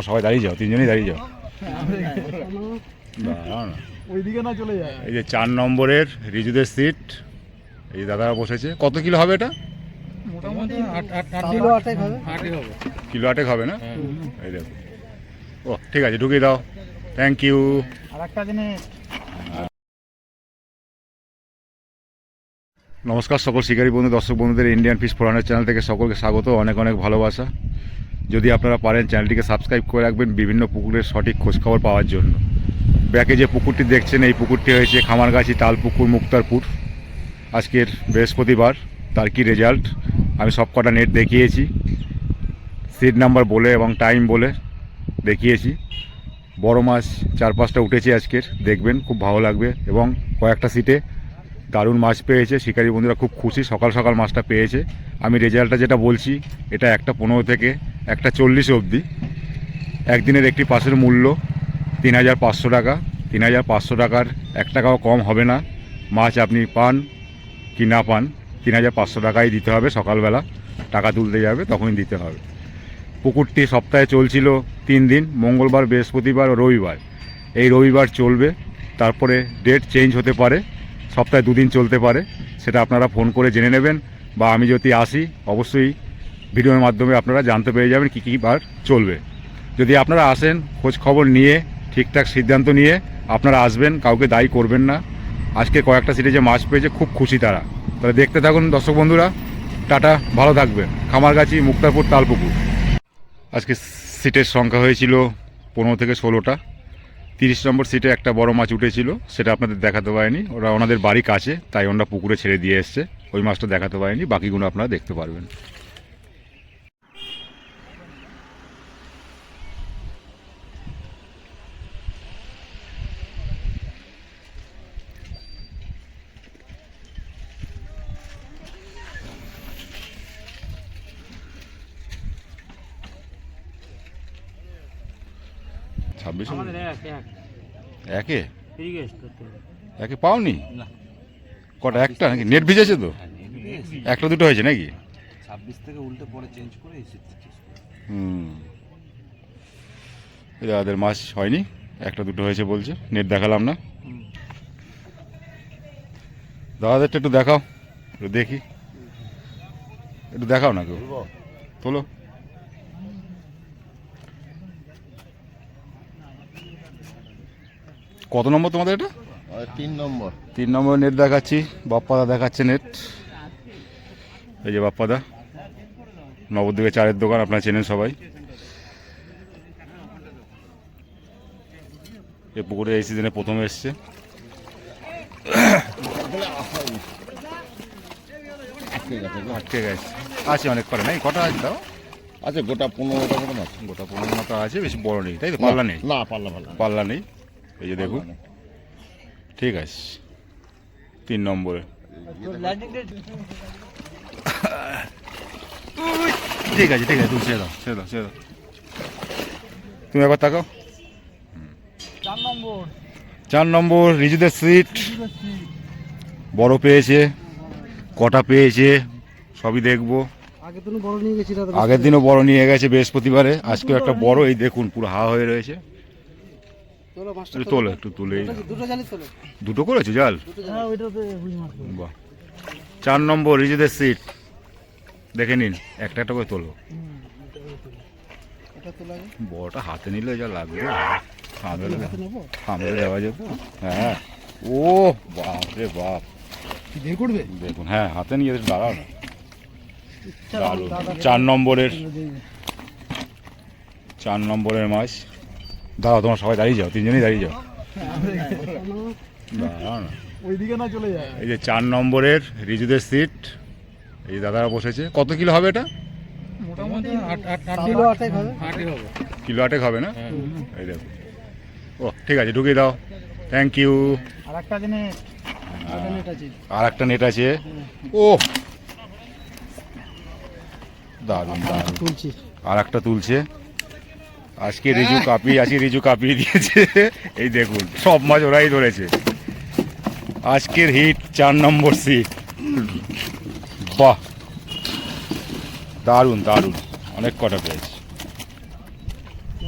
সবাই দাঁড়িয়ে যাও, তিনজনই দাঁড়িয়ে যাও। ওইদিকে না চলে যায়। এই যে 4 নম্বরের রিজুদের সিট, এই দাদারা বসেছে। কত কিলো হবে এটা? মোটামুটি 8 কিলো 8 হবে। 8 হবে। কিলো 8 হবে না? এই দেখো। ও ঠিক আছে, ঢুকিয়ে দাও। Thank you. আরেকটা জিনিস, নমস্কার সকল শিকারী বন্ধু, দর্শক বন্ধুদের ইন্ডিয়ান ফিশ ফোরানের চ্যানেল থেকে সকলকে স্বাগত, অনেক অনেক ভালোবাসা। যদি আপনারা পারেন চ্যানেলটিকে সাবস্ক্রাইব করে রাখবেন বিভিন্ন পুকুরের সঠিক খোঁজখবর পাওয়ার জন্য। ব্যাকে যে পুকুরটি দেখছেন, এই পুকুরটি হয়েছে খামারগাছি তালপুকুর মুক্তারপুর। আজকের বৃহস্পতিবার, তার কি রেজাল্ট আমি সব কটা নেট দেখিয়েছি, সিট নাম্বার বলে এবং টাইম বলে দেখিয়েছি। বড় মাছ 4-5টা উঠেছে আজকের, দেখবেন খুব ভালো লাগবে। এবং কয়েকটা সিটে দারুণ মাছ পেয়েছে, শিকারী বন্ধুরা খুব খুশি, সকাল সকাল মাছটা পেয়েছে। আমি রেজাল্টটা যেটা বলছি, এটা 1:15 থেকে 1:40 অবধি। একদিনের একটি পাসের মূল্য 3,500 টাকা। 3,500 টাকার 1 টাকাও কম হবে না। মাছ আপনি পান কি না পান, 3,500 টাকাই দিতে হবে। সকালবেলা টাকা তুলতে যাবে তখনই দিতে হবে। পুকুরটি সপ্তাহে চলছিল 3 দিন, মঙ্গলবার, বৃহস্পতিবার ও রবিবার। এই রবিবার চলবে, তারপরে ডেট চেঞ্জ হতে পারে, সপ্তাহে 2 দিন চলতে পারে। সেটা আপনারা ফোন করে জেনে নেবেন, বা আমি যদি আসি অবশ্যই ভিডিওর মাধ্যমে আপনারা জানতে পেরে যাবেন কী কী বার চলবে। যদি আপনারা আসেন খোঁজ খবর নিয়ে ঠিকঠাক সিদ্ধান্ত নিয়ে আপনারা আসবেন, কাউকে দায়ী করবেন না। আজকে কয়েকটা সিটে যে মাছ পেয়েছে খুব খুশি তারা। তাহলে দেখতে থাকুন দর্শক বন্ধুরা। টাটা, ভালো থাকবেন। খামারগাছি মুক্তারপুর তালপুকুর। আজকে সিটের সংখ্যা হয়েছিল 15 থেকে 16টা। 30 নম্বর সিটে একটা বড় মাছ উঠেছিল, সেটা আপনাদের দেখাতে পারেনি। ওরা ওনাদের বাড়ি কাছে, তাই ওনারা পুকুরে ছেড়ে দিয়ে এসছে। ওই মাছটা দেখাতে পারেনি, বাকিগুলো আপনারা দেখতে পারবেন। একে একে পাওনি? কটা? একটা নাকি? নেট ভিজেছে তো, একটা দুটো হয়েছে নাকি? 26 থেকে উল্টে পরে চেঞ্জ করে এসেছি। যাদের মাছ হয়নি, একটা দুটো হয়েছে বলছে, নেট দেখালাম না। দাদাদেরটা একটু দেখাও, একটু দেখি, একটু দেখাও না কেউ, তোলো। কত নম্বর তোমাদের এটা? 3 নম্বর। 3 নম্বর নেট দেখাচ্ছি। বাপ্পাদা দেখাচ্ছে নেট। এই যে বাপ্পাদা, নবদ্বীপে চারের দোকান, আপনারা চেনেন সবাই। এ পুকুরে এই সিজনে প্রথম এসছে। আটকে গেছে, আছে অনেক করে নাই, কটা আছে দাও? আচ্ছা, গোটা 15টা মতন আছে। গোটা 15 মতো আছে, বেশি বড় নেই তাই তো? পাল্লা নেই? না, পাল্লা পাল্লা নেই। এই যে দেখুন, ঠিক আছে। 3 নম্বরে ঠিক আছে, ঠিক আছে, তুমি ছেড়ে দাও, ছেড়ে দাও, ছেড়ে দাও। তুমি একবার তাকাও। 4 নম্বর রিজুদের সিট, বড় পেয়েছে, কটা পেয়েছে সবই দেখবো। আগের দিনও বড় নিয়ে গেছে বৃহস্পতিবারে, আজকেও একটা বড়। এই দেখুন পুরো হা হয়ে রয়েছে। তোলো, একটু তুলে। দুটো করেছো জাল? বাহ। 4 নম্বর রিজুদের সিট, দেখে নিন, একটা একটা করে তোলো। বড়টা হাতে নিলে যা লাগবে, সামনে দেওয়া যেত। হ্যাঁ, ও বাপ রে বাপ, দেখুন। হ্যাঁ, হাতে নিয়ে দাঁড়াও না। 4 নম্বরের মাছ। দাঁড়াও, তোমার সবাই দাঁড়িয়ে যাও, তিনজনই দাঁড়িয়ে যাও। দাঁড়াও না, ওইদিকে না চলে যায়। এই যে 4 নম্বরের রিজুদের সিট, এই দাদারা বসেছে। কত কিলো হবে এটা? মোটামুটি 8 কিলো 8 হবে। 8 হবে। কিলো 8 হবে না? এই দেখো। ও ঠিক আছে, ঢুকিয়ে দাও। Thank you. আরেকটা জিনিস, আর একটা নেট আছে। ও দারুণ দারুণ, আর একটা তুলছে। আজকে রিজু কাপিয়ে দিয়েছে। এই দেখুন, সব মাছ ওরাই ধরেছে। আজকের হিট 4 নম্বর সিট। বাহ, দারুণ দারুণ, অনেক কটা পেয়েছে।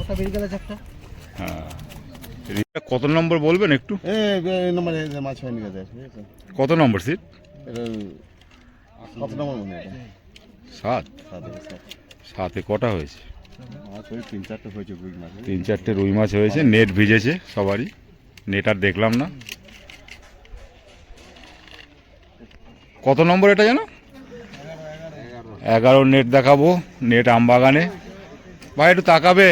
মাছটা বেরিয়ে গেলে চারটা। হ্যাঁ, এটা কত নম্বর বলবেন একটু? এই নম্বরে মাছ হয়নি গেছে, ঠিক আছে? কত নম্বর সিট? এটা কত নম্বর মনে হয়? 7। 7-এ কটা হয়েছে? মাছ ওই 3-4টে হয়েছে রুই মাছ। 3-4টে রুই মাছ হয়েছে, নেট ভিজেছে সবারই, নেট আর দেখলাম না। কত নম্বর এটা জানো? 11 নেট দেখাবো, নেট আমবাগানে। ভাই একটু তাকাবে,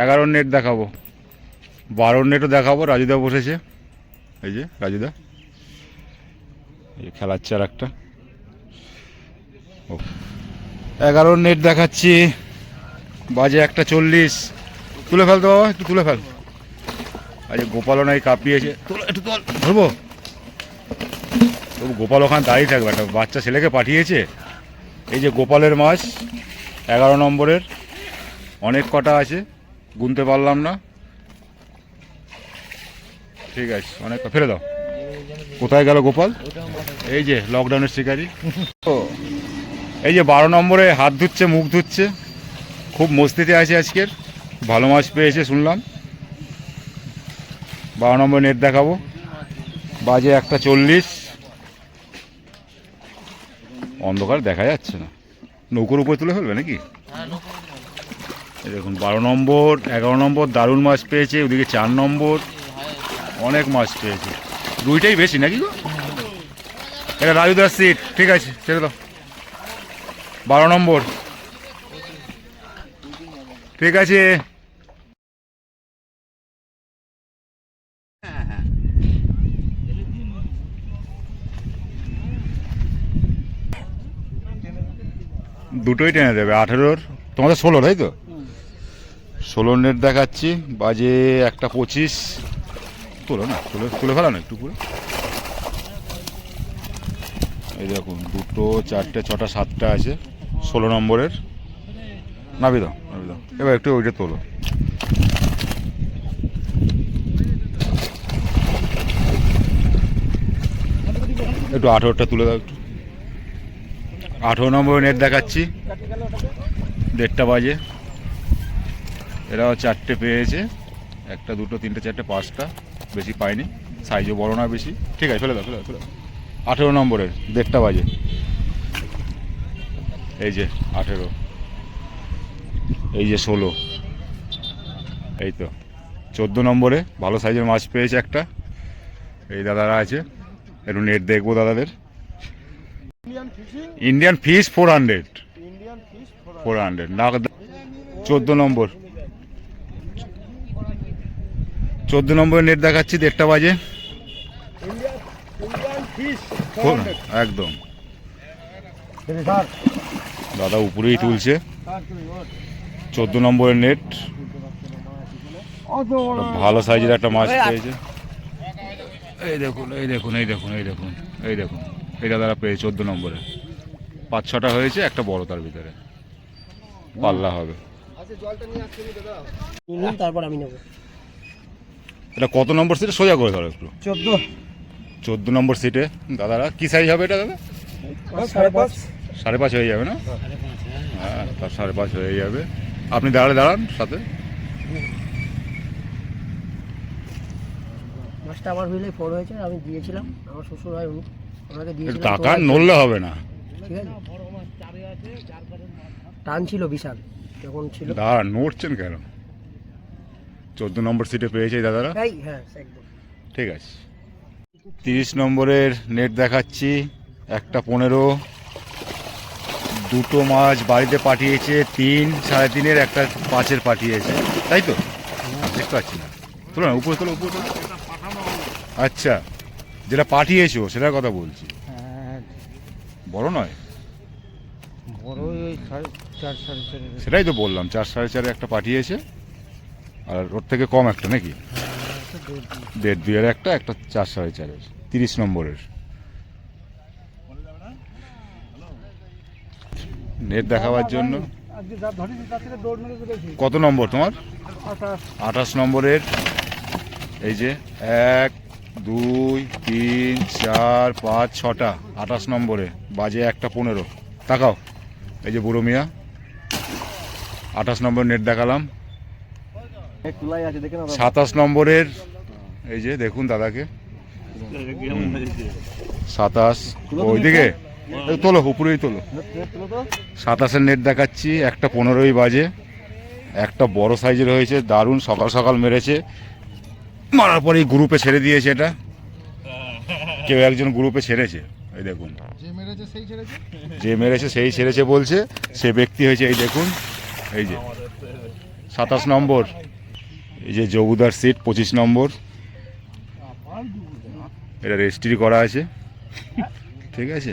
11 নেট দেখাবো, 12 নেটও দেখাবো। রাজুদা বসেছে, এই যে রাজুদা, এই খেলাচ্ছে আর একটা। 11 নেট দেখাচ্ছি, বাজে 1:40। তুলে ফেল তো বাবা, একটু তুলে ফেল। আজ গোপালও নাই, কাঁপিয়েছে। একটু তোল, ধরবো। তবু গোপাল ওখানে দাঁড়িয়ে থাকবে, একটা বাচ্চা ছেলেকে পাঠিয়েছে। এই যে গোপালের মাছ 11 নম্বরের, অনেক কটা আছে, গুনতে পারলাম না। ঠিক আছে, অনেক ফেলে দাও। কোথায় গেল গোপাল? এই যে লকডাউনের শিকারি। এই যে 12 নম্বরে হাত ধুচ্ছে, মুখ ধুচ্ছে, খুব মস্তিতে আছে আজকের। ভালো মাছ পেয়েছে শুনলাম। 12 নম্বর নেট দেখাবো, বাজে 1:40। অন্ধকার দেখা যাচ্ছে না, নৌকোর উপরে তুলে ফেলবে নাকি? এই দেখুন 12 নম্বর, 11 নম্বর দারুণ মাছ পেয়েছে। ওদিকে 4 নম্বর অনেক মাছ পেয়েছে, দুইটাই বেশি নাকি গো? এটা রাজুদার সিট, ঠিক আছে ছেড়ে দাও। 12 নম্বর, ঠিক আছে। দুটোই টেনে দেবে। 18-র, তোমাদের 16 তাই তো? 16 নেট দেখাচ্ছি, বাজে 1:25। তোলো না, তুলে ফেলা না একটু পুরো। এই দেখুন 2, 4, 6, 7টা আছে 16 নম্বরের। নাবি দাও। এবার একটু ওইটা তোলো। একটু 18টা তুলে দাও একটু। 18 নম্বরের নেট দেখাচ্ছি, 1:30 বাজে। এরাও 4টে পেয়েছে, 1, 2, 3, 4, 5টা, বেশি পাইনি। সাইজও বড় না বেশি। ঠিক আছে, ফেলে দাও। 18 নম্বরের, 1:30 বাজে। এই যে 18, এই যে 16, এই তো 14 নম্বরে ভালো সাইজের মাছ পেয়েছে একটা। এই দাদারা আছে, একটু নেট দেখবো দাদাদের। ইন্ডিয়ান ফিশ 400 না। 14 নম্বর, 14 নম্বরের নেট দেখাচ্ছি, 1:30 বাজে। একদম দাদা উপরেই তুলছে। 14 নম্বরের নেট, ভালো সাইজের একটা মাছ পেয়েছে। এই দেখুন এই দাদারা পেয়েছে 14 নম্বরে। 5-6টা হয়েছে, একটা বড় তার ভিতরে পাল্লা হবে। তারপর আমি নেব। এটা কত নম্বর সিটে? সোজা করে ধরো একটু। 14 নম্বর সিটে দাদারা। কি সাইজ হবে এটা দাদা? 5.5 5.5 হয়ে যাবে না? হ্যাঁ, তার 5.5 হয়ে যাবে। আপনি দাঁড়ান সাথে। মাছটা আমার হুইলে ফোর হয়েছে, আমি দিয়েছিলাম, আমার শ্বশুর হয় উনি, ওনাকে একটু দিয়েছিলাম। টাকা নড়লে হবে না। ঠিক আছে, টান ছিল বিশাল যখন ছিল। দাঁড়ান, নড়ছেন কেন? 14 নম্বর সিটে পেয়েছে এই দাদারা। হ্যাঁ একদম ঠিক আছে। 30 নম্বরের নেট দেখাচ্ছি, 1:15। 2টো মাছ বাড়িতে পাঠিয়েছে, 3, 3.5-এর, একটা 5-এর পাঠিয়েছে, তাই তো? দেখতে পাচ্ছি না, তোলো না, উপরে তোলো। আচ্ছা, যেটা পাঠিয়েছো সেটার কথা বলছি, বড় নয়? বড় ওই 4.5 4.5। সেটাই তো বললাম, 4, 4.5 একটা পাঠিয়েছে, আর ওর থেকে কম একটা নাকি? 1.5-2-এর একটা 4, 4.5-এর। 30 নম্বরের নেট দেখাবার জন্য। কত নম্বর তোমার? 28 নম্বরের। এই যে 1, 2, 3, 4, 5, 6টা 28 নম্বরে, বাজে 1:15। তাকাও, এই যে বুড়ো মিয়া 28 নম্বর নেট দেখালাম। তুলাই আছে দেখে না 27 নম্বরের এই যে দেখুন দাদাকে 27 ওইদিকে তোলো উপরেই তোলো। 27-এর নেট দেখাচ্ছি, একটা 15ই বাজে, একটা বড় সাইজের হয়েছে, দারুণ সকাল সকাল মেরেছে, মারার পরেই গ্রুপে ছেড়ে দিয়েছে। এটা কেউ একজন গ্রুপে ছেড়েছে, এই দেখুন যে মেরেছে সেই ছেড়েছে বলছে, সে ব্যক্তি হয়েছে এই দেখুন, এই যে 27 নম্বর। এই যে জবুদার সিট 25 নম্বর, এটা রেজিস্ট্রি করা আছে, ঠিক আছে,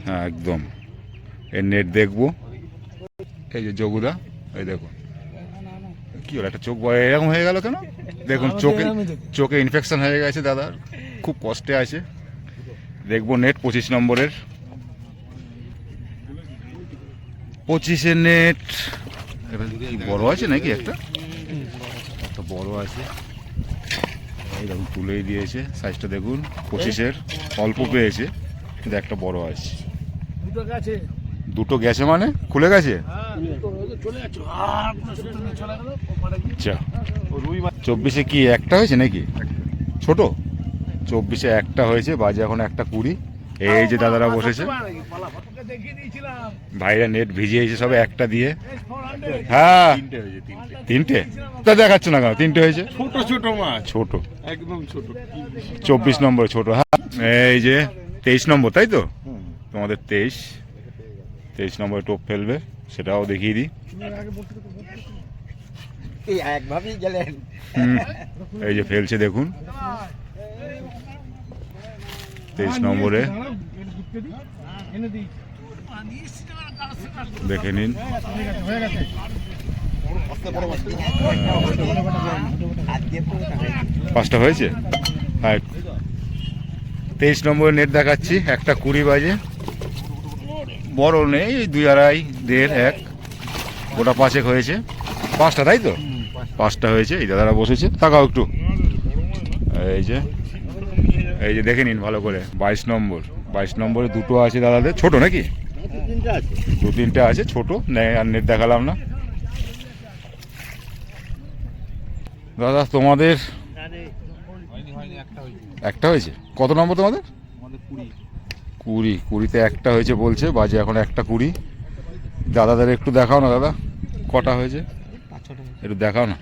হ্যাঁ একদম। এর নেট দেখবো, এই যে জগুদা, এই দেখুন কি হলো, একটা চোখ এরকম হয়ে গেল কেন? দেখুন চোখে ইনফেকশন হয়ে গেছে দাদার, খুব কষ্টে আছে। দেখবো নেট 25 নম্বরের, 25-এর নেট। এবার কি বড় আছে নাকি? একটা বড় আছে, এই দেখুন তুলেই দিয়েছে, সাইজটা দেখুন। 25-এর অল্প পেয়েছে, কিন্তু একটা বড় আছে। দুটো গেছে মানে খুলে গেছে। আচ্ছা, 24-এ কি একটা হয়েছে নাকি? ছোট 24-এ একটা হয়েছে, বাজে এখন 1:20। এই যে দাদারা বসেছে, ভাইরা নেট ভিজিয়েছে সবে একটা দিয়ে। হ্যাঁ 3টে তা দেখাচ্ছ না কেন? 3টে হয়েছে, ছোট ছোট মাছ, ছোট একদম ছোট। 24 নম্বর ছোট। হ্যাঁ এই যে 23 নম্বর, তাই তো তোমাদের 23 নম্বরে টোপ ফেলবে, সেটাও দেখিয়ে দিই। এই যে ফেলছে দেখুন 23 নম্বরে, দেখে নিন। পাঁচটা হয়েছে। হ্যাঁ 23 নম্বরে নেট দেখাচ্ছি, 1:20 বাজে, বড় নেই, 2, 2.5, 1.5, 1 গোটা 5 হয়েছে। 5টা তাই তো? 5টা হয়েছে। এই দাদারা বসেছে, তাকাও একটু। এই যে দেখে নিন ভালো করে। 22 নম্বরে দুটো আছে দাদাদের, ছোট নাকি? 2-3টে আছে ছোট, আর নেট দেখালাম না। দাদা তোমাদের একটা হয়েছে, কত নম্বর তোমাদের? 20-20-তে একটা হয়েছে বলছে, বাজে এখন 1:20। দাদাদের একটু দেখাও না দাদা, কটা হয়েছে একটু দেখাও না।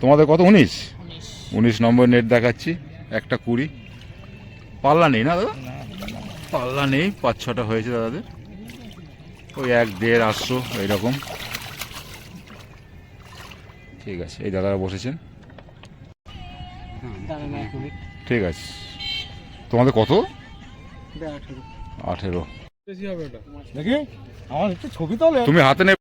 তোমাদের কত? 19 নম্বর নেট দেখাচ্ছি, 1:20। পাল্লা নেই না দাদা? পাল্লা নেই, 5-6টা হয়েছে দাদাদের, ওই 1-1.5 800 এইরকম। ঠিক আছে, এই দাদারা বসেছেন, ঠিক আছে। তোমাদের কত? 18। দেখি আমার একটু ছবি তোলে। তুমি হাতে নে।